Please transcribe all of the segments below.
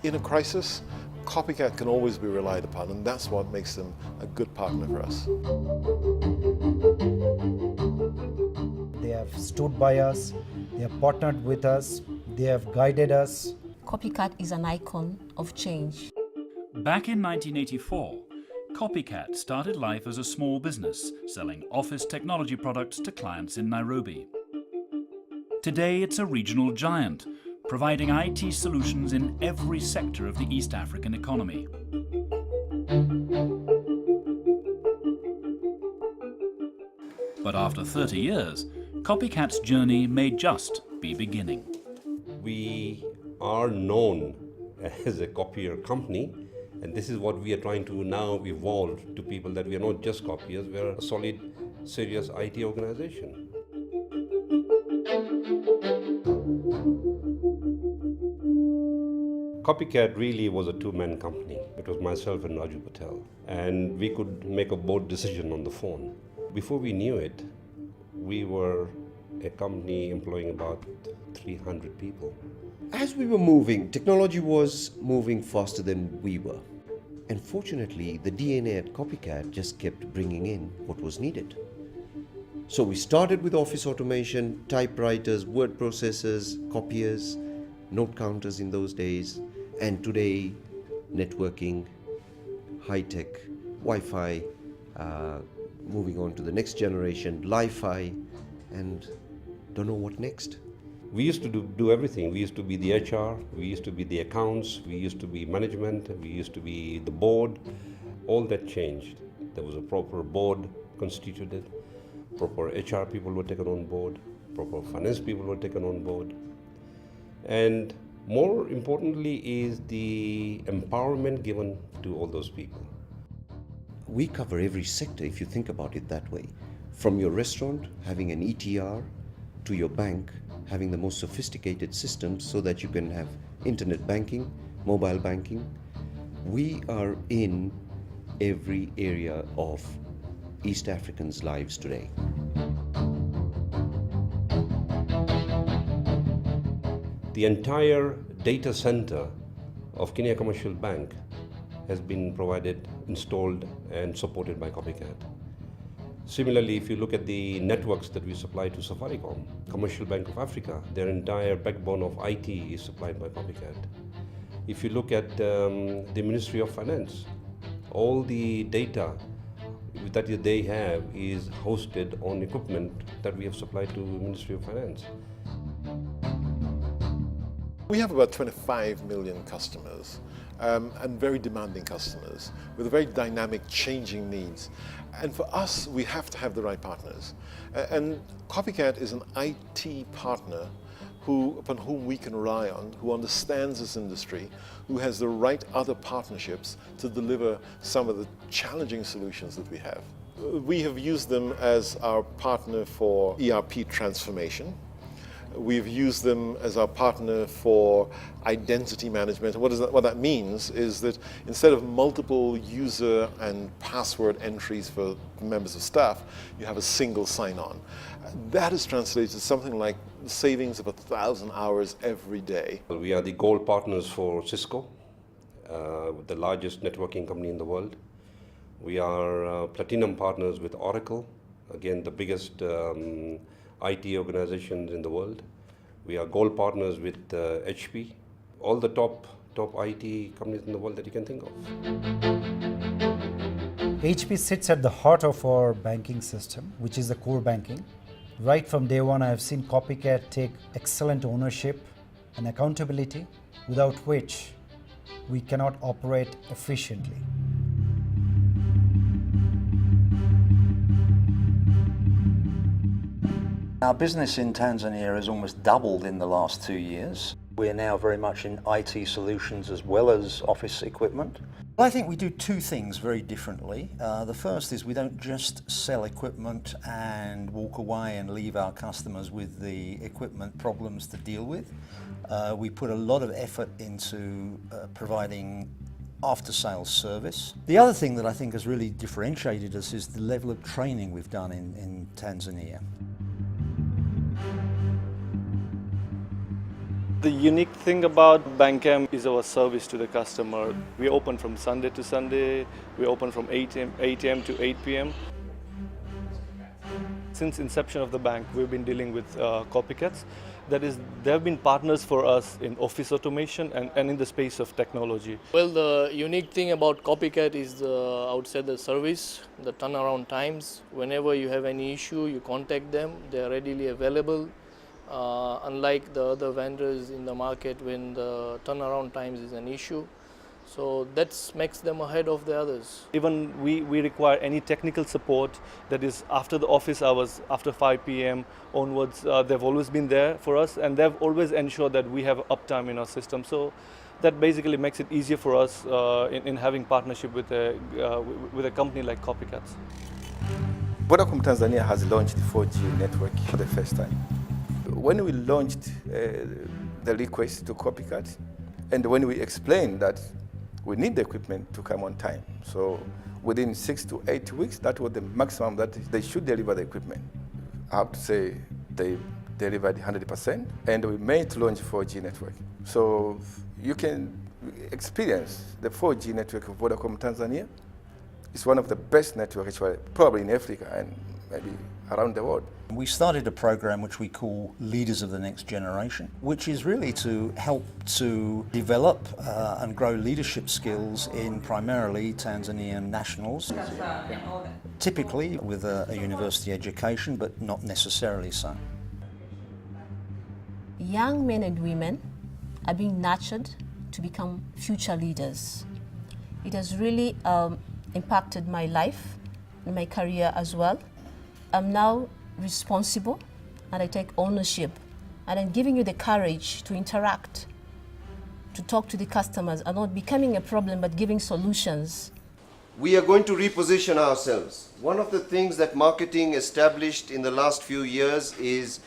In a crisis, Copycat can always be relied upon, and that's what makes them a good partner for us. They have stood by us, they have partnered with us, they have guided us. Copycat is an icon of change. Back in 1984, Copycat started life as a small business selling office technology products to clients in Nairobi. Today it's a regional giant, providing IT solutions in every sector of the East African economy. But after 30 years, Copycat's journey may just be beginning. We are known as a copier company, and this is what we are trying to now evolve to people, that we are not just copiers, we are a solid, serious IT organization. Copycat really was a two-man company. It was myself and Raju Patel, and we could make a board decision on the phone. Before we knew it, we were a company employing about 300 people. As we were moving, technology was moving faster than we were. And fortunately, the DNA at Copycat just kept bringing in what was needed. So we started with office automation, typewriters, word processors, copiers, note counters in those days, and today, networking, high-tech, Wi-Fi, moving on to the next generation, Li-Fi, and don't know what next. We used to do everything. We used to be the HR, we used to be the accounts, we used to be management, we used to be the board. All that changed. There was a proper board constituted, proper HR people were taken on board, proper finance people were taken on board. And more importantly is the empowerment given to all those people. We cover every sector if you think about it that way. From your restaurant having an ETR to your bank having the most sophisticated systems so that you can have internet banking, mobile banking. We are in every area of East Africans' lives today. The entire data center of Kenya Commercial Bank has been provided, installed and supported by Copycat. Similarly, if you look at the networks that we supply to Safaricom, Commercial Bank of Africa, their entire backbone of IT is supplied by Copycat. If you look at the Ministry of Finance, all the data that they have is hosted on equipment that we have supplied to Ministry of Finance. We have about 25 million customers, and very demanding customers with very dynamic, changing needs. And for us, we have to have the right partners. And Copycat is an IT partner upon whom we can rely on, who understands this industry, who has the right other partnerships to deliver some of the challenging solutions that we have. We have used them as our partner for ERP transformation. We've used them as our partner for identity management. What that means is that instead of multiple user and password entries for members of staff, you have a single sign-on. That is translated to something like savings of 1,000 hours every day. We are the gold partners for Cisco, the largest networking company in the world. We are platinum partners with Oracle, again the biggest IT organizations in the world. We are gold partners with HP, all the top IT companies in the world that you can think of. HP sits at the heart of our banking system, which is the core banking. Right from day one, I have seen Copycat take excellent ownership and accountability, without which we cannot operate efficiently. Our business in Tanzania has almost doubled in the last 2 years. We are now very much in IT solutions as well as office equipment. I think we do two things very differently. The first is we don't just sell equipment and walk away and leave our customers with the equipment problems to deal with. We put a lot of effort into providing after-sales service. The other thing that I think has really differentiated us is the level of training we've done in Tanzania. The unique thing about Bankcam is our service to the customer. We open from Sunday to Sunday, we open from 8 a.m. to 8 p.m. Since inception of the bank, we've been dealing with copycats. That is, they have been partners for us in office automation and in the space of technology. Well, the unique thing about Copycat is I would say the service, the turnaround times. Whenever you have any issue, you contact them. They are readily available. Unlike the other vendors in the market when the turnaround times is an issue. So that makes them ahead of the others. Even we require any technical support that is after the office hours, after 5 p.m. onwards, they've always been there for us, and they've always ensured that we have uptime in our system. So that basically makes it easier for us in having partnership with a company like Copycats. Vodacom Tanzania has launched the 4G network for the first time. When we launched the request to Copycat, and when we explained that we need the equipment to come on time, so within 6 to 8 weeks, that was the maximum that they should deliver the equipment. I have to say they delivered 100%, and we made to launch 4G network. So you can experience the 4G network of Vodacom Tanzania. It's one of the best networks probably in Africa and maybe around the world. We started a program which we call Leaders of the Next Generation, which is really to help to develop and grow leadership skills in primarily Tanzanian nationals, typically with a university education, but not necessarily so. Young men and women are being nurtured to become future leaders. It has really impacted my life and my career as well. I'm now responsible and I take ownership, and I'm giving you the courage to interact, to talk to the customers, and not becoming a problem but giving solutions. We are going to reposition ourselves. One of the things that marketing established in the last few years is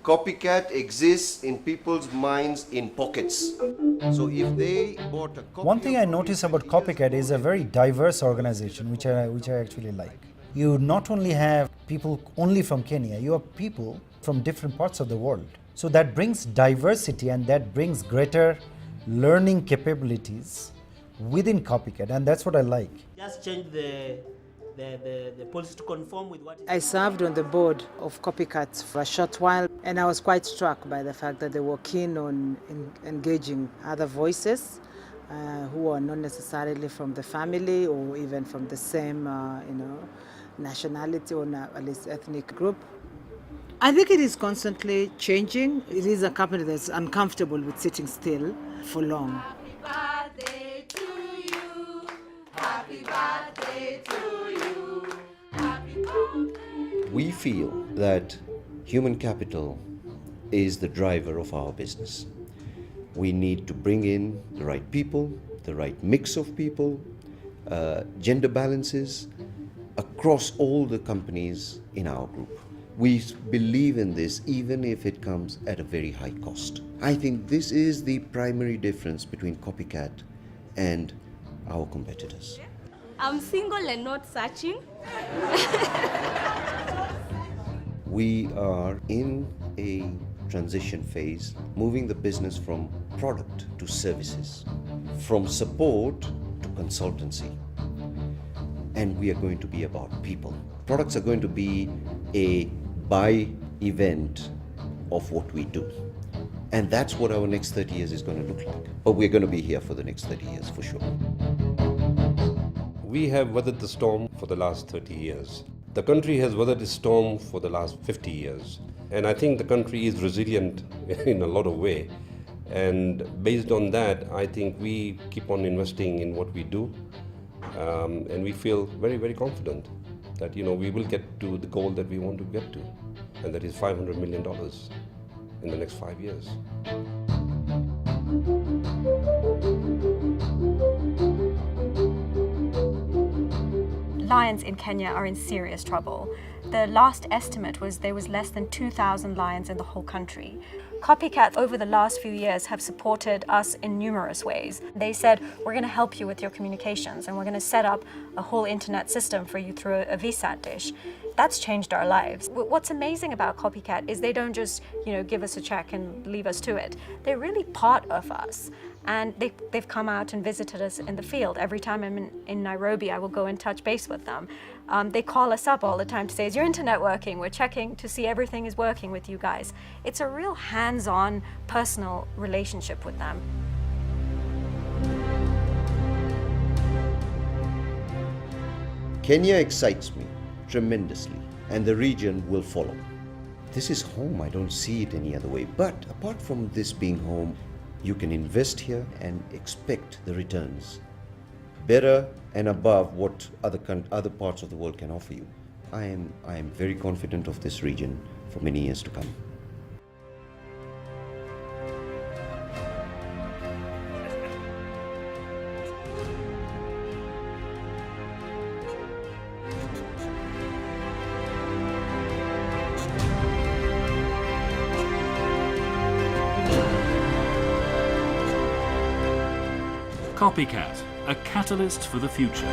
Copycat exists in people's minds in pockets. So if they bought a copy One thing I notice about Copycat is a very diverse organization, which I actually like. You not only have people only from Kenya, you have people from different parts of the world. So that brings diversity and that brings greater learning capabilities within Copycat, and that's what I like. Just change the policy to conform with what I served on the board of Copycat for a short while, and I was quite struck by the fact that they were keen on engaging other voices who are not necessarily from the family or even from the same nationality or at least ethnic group. I think it is constantly changing. It is a company that's uncomfortable with sitting still for long. Happy birthday to you. Happy birthday to you. Happy birthday. We feel that human capital is the driver of our business. We need to bring in the right people, the right mix of people, gender balances across all the companies in our group. We believe in this even if it comes at a very high cost. I think this is the primary difference between Copycat and our competitors. I'm single and not searching. We are in a transition phase, moving the business from product to services, from support to consultancy. And we are going to be about people. Products are going to be a by event of what we do. And that's what our next 30 years is going to look like. But we're going to be here for the next 30 years for sure. We have weathered the storm for the last 30 years. The country has weathered the storm for the last 50 years. And I think the country is resilient in a lot of ways. And based on that, I think we keep on investing in what we do. And we feel very, very confident that we will get to the goal that we want to get to, and that is $500 million in the next 5 years. Lions in Kenya are in serious trouble. The last estimate was there was less than 2,000 lions in the whole country. Copycat over the last few years have supported us in numerous ways. They said, we're going to help you with your communications and we're going to set up a whole internet system for you through a VSAT dish. That's changed our lives. What's amazing about Copycat is they don't just, give us a check and leave us to it. They're really part of us. And they've come out and visited us in the field. Every time I'm in Nairobi, I will go and touch base with them. They call us up all the time to say, is your internet working? We're checking to see everything is working with you guys. It's a real hands-on, personal relationship with them. Kenya excites me tremendously, and the region will follow. This is home. I don't see it any other way. But apart from this being home, you can invest here and expect the returns better and above what other parts of the world can offer you. I am very confident of this region for many years to come. Copycat, a catalyst for the future.